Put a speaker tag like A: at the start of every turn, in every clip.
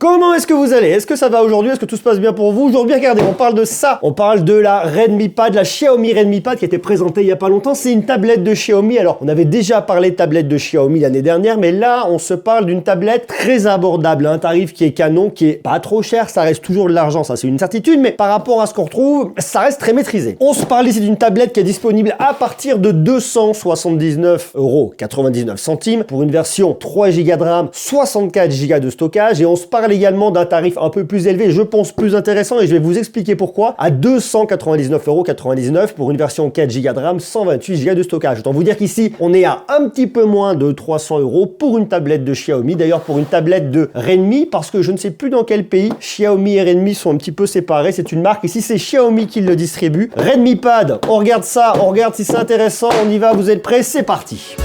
A: Comment est-ce que vous allez? Est-ce que ça va aujourd'hui? Est-ce que tout se passe bien pour vous? Aujourd'hui, regardez, on parle de ça. On parle de la Redmi Pad, la Xiaomi Redmi Pad qui a été présentée il y a pas longtemps. C'est une tablette de Xiaomi. Alors, on avait déjà parlé de tablette de Xiaomi l'année dernière, mais là, on se parle d'une tablette très abordable, un tarif qui est canon, qui est pas trop cher. Ça reste toujours de l'argent, ça c'est une certitude, mais par rapport à ce qu'on retrouve, ça reste très maîtrisé. On se parle ici d'une tablette qui est disponible à partir de 279,99 € pour une version 3 Go de RAM, 64 Go de stockage, et on se parle également d'un tarif un peu plus élevé, je pense plus intéressant, et je vais vous expliquer pourquoi, à 299,99 € pour une version 4 Go de RAM, 128 Go de stockage. Autant vous dire qu'ici, on est à un petit peu moins de 300 € pour une tablette de Xiaomi, d'ailleurs pour une tablette de Redmi, parce que je ne sais plus dans quel pays Xiaomi et Redmi sont un petit peu séparés. C'est une marque, ici c'est Xiaomi qui le distribue. Redmi Pad, on regarde ça, on regarde si c'est intéressant, on y va, vous êtes prêts? C'est parti.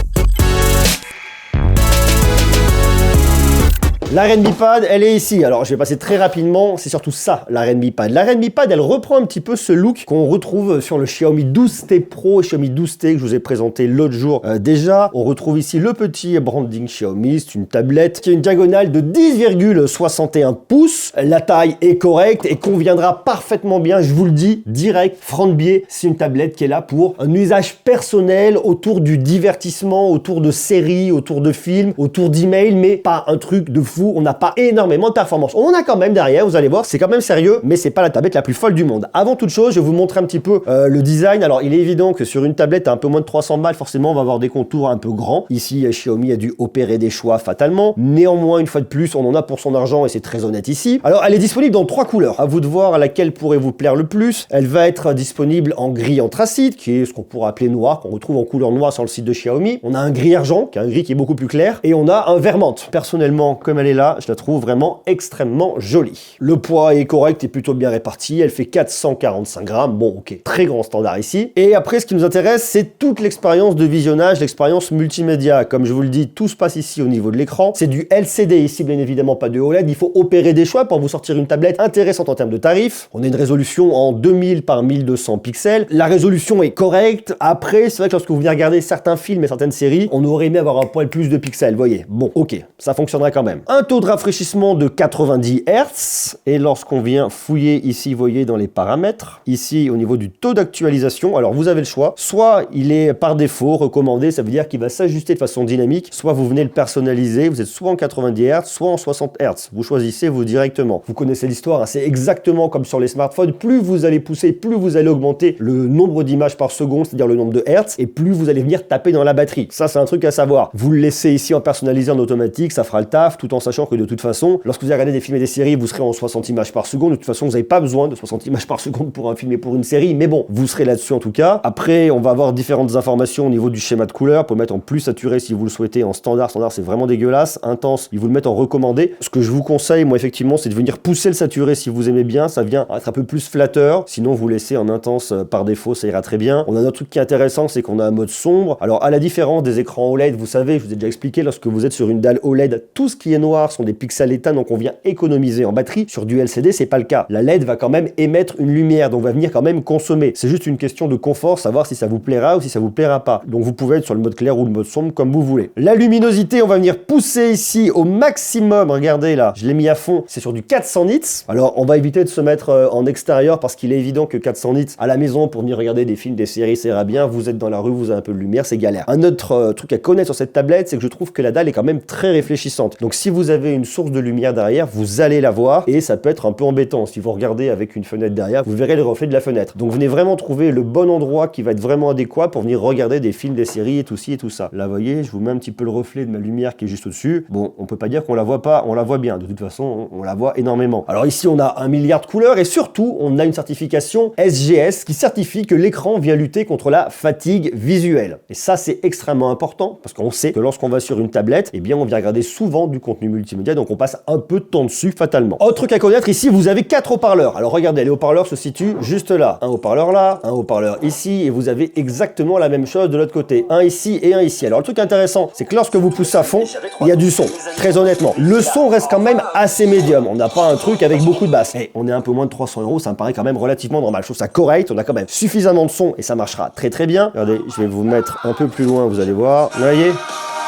A: La Redmi Pad, elle est ici. Alors, je vais passer très rapidement. C'est surtout ça, la Redmi Pad. La Redmi Pad, elle reprend un petit peu ce look qu'on retrouve sur le Xiaomi 12T Pro et Xiaomi 12T que je vous ai présenté l'autre jour déjà. On retrouve ici le petit branding Xiaomi. C'est une tablette qui a une diagonale de 10,61 pouces. La taille est correcte et conviendra parfaitement bien, je vous le dis, direct, front biais. C'est une tablette qui est là pour un usage personnel autour du divertissement, autour de séries, autour de films, autour d'emails, mais pas un truc de fou. On n'a pas énormément de performance. On en a quand même derrière, vous allez voir, c'est quand même sérieux, mais c'est pas la tablette la plus folle du monde. Avant toute chose, je vais vous montrer un petit peu le design. Alors, il est évident que sur une tablette à un peu moins de 300 balles, forcément, on va avoir des contours un peu grands. Ici, Xiaomi a dû opérer des choix fatalement. Néanmoins, une fois de plus, on en a pour son argent et c'est très honnête ici. Alors, elle est disponible dans 3 couleurs. À vous de voir laquelle pourrait vous plaire le plus. Elle va être disponible en gris anthracite, qui est ce qu'on pourrait appeler noir, qu'on retrouve en couleur noire sur le site de Xiaomi. On a un gris argent, qui est un gris qui est beaucoup plus clair. Et on a un vert menthe. Personnellement, comme elle est là, je la trouve vraiment extrêmement jolie. Le poids est correct et plutôt bien réparti. Elle fait 445 grammes. Bon, ok, très grand standard ici. Et après, ce qui nous intéresse, c'est toute l'expérience de visionnage, l'expérience multimédia. Comme je vous le dis, tout se passe ici au niveau de l'écran. C'est du LCD ici, bien évidemment, pas de OLED. Il faut opérer des choix pour vous sortir une tablette intéressante en termes de tarifs. On a une résolution en 2000 par 1200 pixels. La résolution est correcte. Après, c'est vrai que lorsque vous venez regarder certains films et certaines séries, on aurait aimé avoir un poil plus de pixels, voyez. Bon, ok, ça fonctionnerait quand même. Un taux de rafraîchissement de 90 Hz, et lorsqu'on vient fouiller ici, vous voyez dans les paramètres, ici au niveau du taux d'actualisation, alors vous avez le choix, soit il est par défaut recommandé, ça veut dire qu'il va s'ajuster de façon dynamique, soit vous venez le personnaliser, vous êtes soit en 90 Hz, soit en 60 Hz, vous choisissez vous directement. Vous connaissez l'histoire, hein, c'est exactement comme sur les smartphones, plus vous allez pousser, plus vous allez augmenter le nombre d'images par seconde, c'est-à-dire le nombre de Hertz, et plus vous allez venir taper dans la batterie. Ça c'est un truc à savoir. Vous le laissez ici en personnalisé en automatique, ça fera le taf, tout en sachant que de toute façon, lorsque vous allez regarder des films et des séries, vous serez en 60 images par seconde. De toute façon, vous n'avez pas besoin de 60 images par seconde pour un film et pour une série, mais bon, vous serez là-dessus en tout cas. Après, on va avoir différentes informations au niveau du schéma de couleur, pour mettre en plus saturé si vous le souhaitez, en standard. Standard, c'est vraiment dégueulasse. Intense, ils vous le mettent en recommandé. Ce que je vous conseille, moi, effectivement, c'est de venir pousser le saturé si vous aimez bien. Ça vient être un peu plus flatteur. Sinon, vous laissez en intense par défaut, ça ira très bien. On a un autre truc qui est intéressant, c'est qu'on a un mode sombre. Alors, à la différence des écrans OLED, vous savez, je vous ai déjà expliqué, lorsque vous êtes sur une dalle OLED, tout ce qui est noir sont des pixels éteints, donc on vient économiser en batterie. Sur du LCD, c'est pas le cas. La LED va quand même émettre une lumière, donc va venir quand même consommer. C'est juste une question de confort, savoir si ça vous plaira ou si ça vous plaira pas. Donc vous pouvez être sur le mode clair ou le mode sombre comme vous voulez. La luminosité, on va venir pousser ici au maximum. Regardez là, je l'ai mis à fond. C'est sur du 400 nits. Alors on va éviter de se mettre en extérieur parce qu'il est évident que 400 nits à la maison pour venir regarder des films, des séries, ça ira bien. Vous êtes dans la rue, vous avez un peu de lumière, c'est galère. Un autre truc à connaître sur cette tablette, c'est que je trouve que la dalle est quand même très réfléchissante. Donc si vous avez une source de lumière derrière, vous allez la voir et ça peut être un peu embêtant. Si vous regardez avec une fenêtre derrière, vous verrez le reflet de la fenêtre. Donc venez vraiment trouver le bon endroit qui va être vraiment adéquat pour venir regarder des films, des séries et tout ci et tout ça. Là, vous voyez, je vous mets un petit peu le reflet de ma lumière qui est juste au-dessus. Bon, on peut pas dire qu'on la voit pas, on la voit bien. De toute façon, on la voit énormément. Alors ici, on a 1 milliard de couleurs et surtout, on a une certification SGS qui certifie que l'écran vient lutter contre la fatigue visuelle. Et ça, c'est extrêmement important parce qu'on sait que lorsqu'on va sur une tablette, eh bien, on vient regarder souvent du contenu multimédia, donc on passe un peu de temps dessus fatalement. Autre truc à connaître, ici, vous avez 4 haut-parleurs. Alors regardez, les haut-parleurs se situent juste là. Un haut-parleur là, un haut-parleur ici, et vous avez exactement la même chose de l'autre côté. Un ici et un ici. Alors le truc intéressant, c'est que lorsque vous poussez à fond, il y a du son. Très honnêtement. Le son reste quand même assez médium. On n'a pas un truc avec beaucoup de basse. Et on est un peu moins de 300 €, ça me paraît quand même relativement normal. Je trouve ça correct, on a quand même suffisamment de son et ça marchera très très bien. Regardez, je vais vous mettre un peu plus loin, vous allez voir. Vous voyez,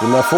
A: je mets à fond.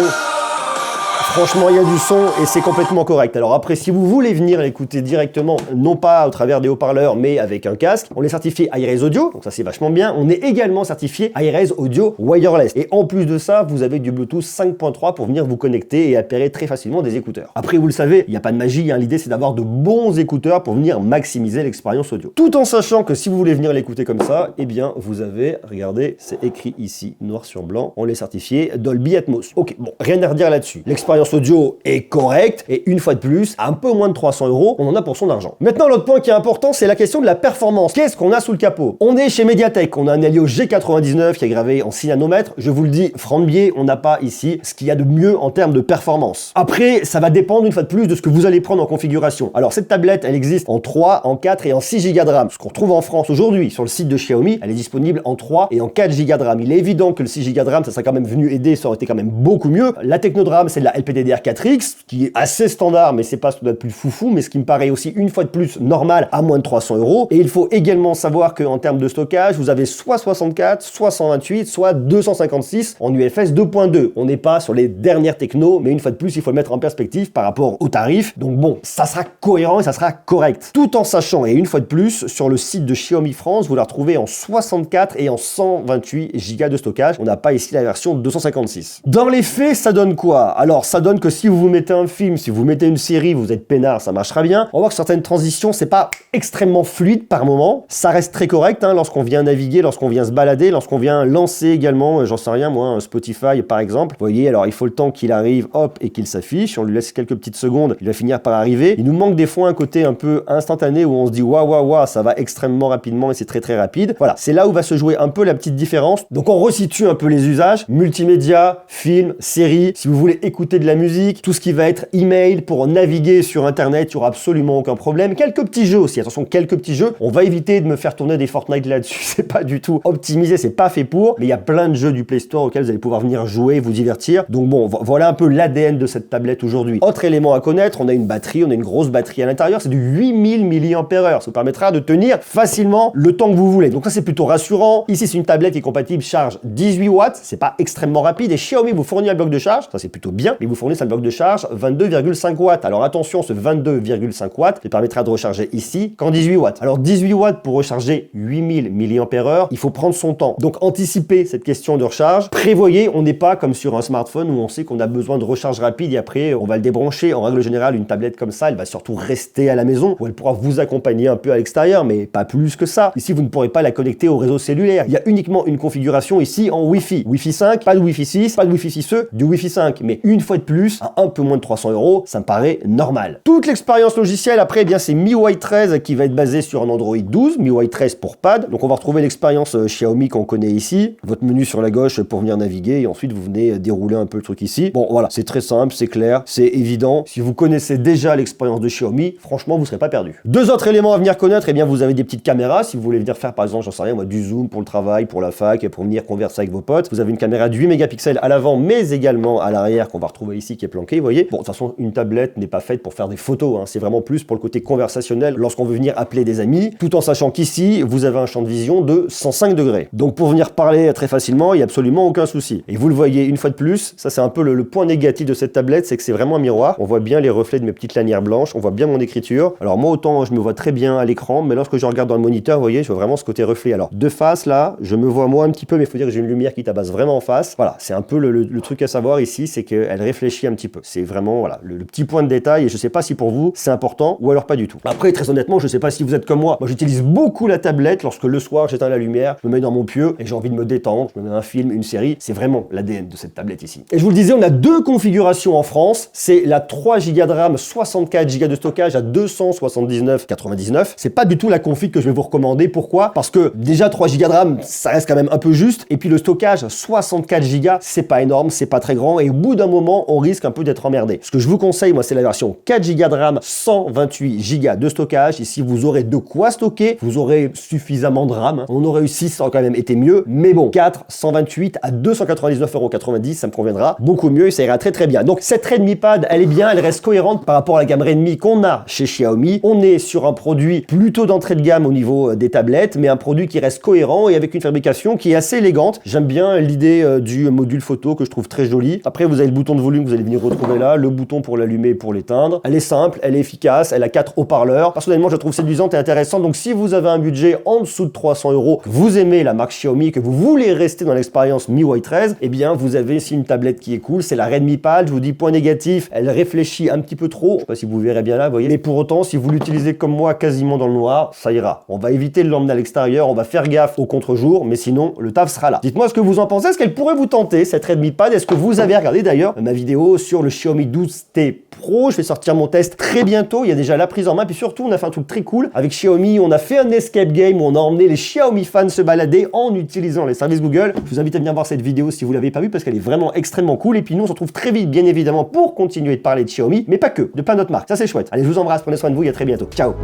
A: Franchement, il y a du son et c'est complètement correct. Alors après, si vous voulez venir l'écouter directement, non pas au travers des haut-parleurs, mais avec un casque, on est certifié iRaise Audio, donc ça c'est vachement bien. On est également certifié iRaise Audio Wireless. Et en plus de ça, vous avez du Bluetooth 5.3 pour venir vous connecter et appairer très facilement des écouteurs. Après, vous le savez, il n'y a pas de magie, hein. L'idée c'est d'avoir de bons écouteurs pour venir maximiser l'expérience audio. Tout en sachant que si vous voulez venir l'écouter comme ça, eh bien vous avez, regardez, c'est écrit ici, noir sur blanc, on est certifié Dolby Atmos. Ok, bon, rien à redire là-dessus. L'expérience audio est correcte et une fois de plus, à un peu moins de 300 €, on en a pour son argent. Maintenant, l'autre point qui est important, c'est la question de la performance. Qu'est-ce qu'on a sous le capot? On est chez Mediatek, on a un Helio G99 qui est gravé en 6 nanomètres. Je vous le dis, franc de biais, on n'a pas ici ce qu'il y a de mieux en termes de performance. Après, ça va dépendre une fois de plus de ce que vous allez prendre en configuration. Alors, cette tablette, elle existe en 3, en 4 et en 6 Go de RAM. Ce qu'on retrouve en France aujourd'hui sur le site de Xiaomi, elle est disponible en 3 et en 4 Go de RAM. Il est évident que le 6 Go de RAM, ça serait quand même venu aider, ça aurait été quand même beaucoup mieux. La techno de RAM, c'est de la LPDDR4X, qui est assez standard, mais c'est pas ce qu'il y a de plus foufou, mais ce qui me paraît aussi une fois de plus normal à moins de 300 €. Et il faut également savoir qu'en termes de stockage, vous avez soit 64, soit 128, soit 256 en UFS 2.2. On n'est pas sur les dernières technos, mais une fois de plus, il faut le mettre en perspective par rapport au tarif. Donc bon, ça sera cohérent et ça sera correct. Tout en sachant, et une fois de plus, sur le site de Xiaomi France, vous la retrouvez en 64 et en 128 Go de stockage. On n'a pas ici la version 256. Dans les faits, ça donne quoi? Alors, ça donne que si vous mettez un film, si vous mettez une série, vous êtes peinard, ça marchera bien. On va voir que certaines transitions, c'est pas extrêmement fluide par moment. Ça reste très correct hein, lorsqu'on vient naviguer, lorsqu'on vient se balader, lorsqu'on vient lancer également, j'en sais rien moi, un Spotify par exemple. Vous voyez, alors il faut le temps qu'il arrive, hop, et qu'il s'affiche. On lui laisse quelques petites secondes, il va finir par arriver. Il nous manque des fois un côté un peu instantané où on se dit waouh, waouh, waouh, ça va extrêmement rapidement et c'est très très rapide. Voilà, c'est là où va se jouer un peu la petite différence. Donc on resitue un peu les usages. Multimédia, film, série, si vous voulez écouter de la musique, tout ce qui va être email pour naviguer sur internet, il n'y aura absolument aucun problème. Quelques petits jeux aussi, attention, quelques petits jeux. On va éviter de me faire tourner des Fortnite là-dessus, c'est pas du tout optimisé, c'est pas fait pour, mais il y a plein de jeux du Play Store auxquels vous allez pouvoir venir jouer, vous divertir. Donc bon, voilà un peu l'ADN de cette tablette aujourd'hui. Autre élément à connaître, on a une batterie, on a une grosse batterie à l'intérieur, c'est du 8000 mAh. Ça vous permettra de tenir facilement le temps que vous voulez. Donc ça c'est plutôt rassurant. Ici c'est une tablette qui est compatible charge 18 watts, c'est pas extrêmement rapide et Xiaomi vous fournit un bloc de charge, ça c'est plutôt bien, mais vous fournissez un bloc de charge 22,5 watts. Alors attention, ce 22,5 watts il permettra de recharger ici qu'en 18 watts. Alors 18 watts pour recharger 8000 mAh, il faut prendre son temps. Donc anticipez cette question de recharge. Prévoyez, on n'est pas comme sur un smartphone où on sait qu'on a besoin de recharge rapide et après on va le débrancher. En règle générale, une tablette comme ça, elle va surtout rester à la maison où elle pourra vous accompagner un peu à l'extérieur, mais pas plus que ça. Ici, vous ne pourrez pas la connecter au réseau cellulaire. Il y a uniquement une configuration ici en Wi-Fi. Wi-Fi 5, pas de Wi-Fi 6, pas de Wi-Fi 6E, du Wi-Fi 5. Mais une fois de plus, à un peu moins de 300 €, ça me paraît normal. Toute l'expérience logicielle, après, eh bien, c'est MIUI 13 qui va être basé sur un Android 12, MIUI 13 pour pad. Donc, on va retrouver l'expérience Xiaomi qu'on connaît ici. Votre menu sur la gauche pour venir naviguer et ensuite, vous venez dérouler un peu le truc ici. Bon, voilà, c'est très simple, c'est clair, c'est évident. Si vous connaissez déjà l'expérience de Xiaomi, franchement, vous ne serez pas perdu. Deux autres éléments à venir connaître, eh bien, vous avez des petites caméras. Si vous voulez venir faire, par exemple, j'en sais rien, moi, du zoom pour le travail, pour la fac, pour venir converser avec vos potes. Vous avez une caméra de 8 mégapixels à l'avant, mais également à l'arrière qu'on va retrouver ici qui est planquée, vous voyez. Bon, de toute façon, une tablette n'est pas faite pour faire des photos, hein. C'est vraiment plus pour le côté conversationnel lorsqu'on veut venir appeler des amis, tout en sachant qu'ici, vous avez un champ de vision de 105 degrés. Donc, pour venir parler très facilement, il n'y a absolument aucun souci. Et vous le voyez une fois de plus, ça c'est un peu le point négatif de cette tablette, c'est que c'est vraiment un miroir. On voit bien les reflets de mes petites lanières blanches, on voit bien mon écriture. Alors moi, autant je me vois très bien à l'écran, mais lorsque je regarde dans le moniteur, vous voyez, je vois vraiment ce côté reflet. Alors, de face, là, je me vois moi un petit peu, mais il faut dire que j'ai une lumière qui tabasse vraiment en face. Voilà, c'est un peu le truc à savoir ici, c'est qu'elle réfléchit un petit peu. C'est vraiment, voilà, le petit point de détail, et je sais pas si pour vous, c'est important, ou alors pas du tout. Après, très honnêtement, je sais pas si vous êtes comme moi. Moi, j'utilise beaucoup la tablette lorsque le soir, j'éteins la lumière, je me mets dans mon pieu, et j'ai envie de me détendre, je me mets un film, une série. C'est vraiment l'ADN de cette tablette ici. Et je vous le disais, on a deux configurations en France. C'est la 3 Go de RAM, 64 Go de stockage à 279,99. C'est pas du tout la config que je vais vous recommander. Pourquoi? Parce que déjà 3 Go de RAM, ça reste quand même un peu juste. Et puis le stockage, 64 Go, c'est pas énorme, c'est pas très grand. Et au bout d'un moment, on risque un peu d'être emmerdé. Ce que je vous conseille, moi, c'est la version 4 Go de RAM, 128 Go de stockage. Ici, vous aurez de quoi stocker. Vous aurez suffisamment de RAM. On aurait eu 6, ça aurait quand même été mieux. Mais bon, 4, 128 à 299,90 €, ça me conviendra beaucoup mieux et ça ira très très bien. Donc cette Redmi Pad, elle est bien, elle reste cohérente par rapport à la gamme Redmi qu'on a chez Xiaomi. On est sur un produit plutôt d'entrée de gamme au niveau des tablettes, mais un produit qui reste cohérent et avec une fabrication qui est assez élégante. J'aime bien l'idée du module photo que je trouve très joli. Après, vous avez le bouton de volume que vous allez venir retrouver là, le bouton pour l'allumer et pour l'éteindre. Elle est simple, elle est efficace, elle a 4 haut-parleurs. Personnellement, je la trouve séduisante et intéressante. Donc si vous avez un budget en dessous de 300 €, que vous aimez la marque Xiaomi, que vous voulez rester dans l'expérience MIUI 13, eh bien vous avez ici une tablette qui est cool, c'est la Redmi Pad. Je vous dis point négatif, elle réfléchit un petit peu trop. Je sais pas si vous verrez bien là, vous voyez. Mais pour autant, si vous l'utilisez comme moi, quasiment dans le noir, ça ira. On va éviter de l'emmener à l'extérieur, on va faire gaffe au contre-jour, mais sinon, le taf sera là. Dites-moi ce que vous en pensez, est-ce qu'elle pourrait vous tenter, cette Redmi Pad? Est-ce que vous avez regardé d'ailleurs ma vidéo sur le Xiaomi 12T Pro? Je vais sortir mon test très bientôt, il y a déjà la prise en main, puis surtout, on a fait un truc très cool. Avec Xiaomi, on a fait un escape game où on a emmené les Xiaomi fans se balader en utilisant les services Google. Je vous invite à venir voir cette vidéo si vous l'avez pas vue, parce qu'elle est vraiment extrêmement cool. Et puis nous, on se retrouve très vite, bien évidemment, pour continuer de parler de Xiaomi, mais pas que, de plein d'autres marques. Ça, c'est chouette. Allez, je vous embrasse, prenez soin de vous et à très bientôt. Ciao!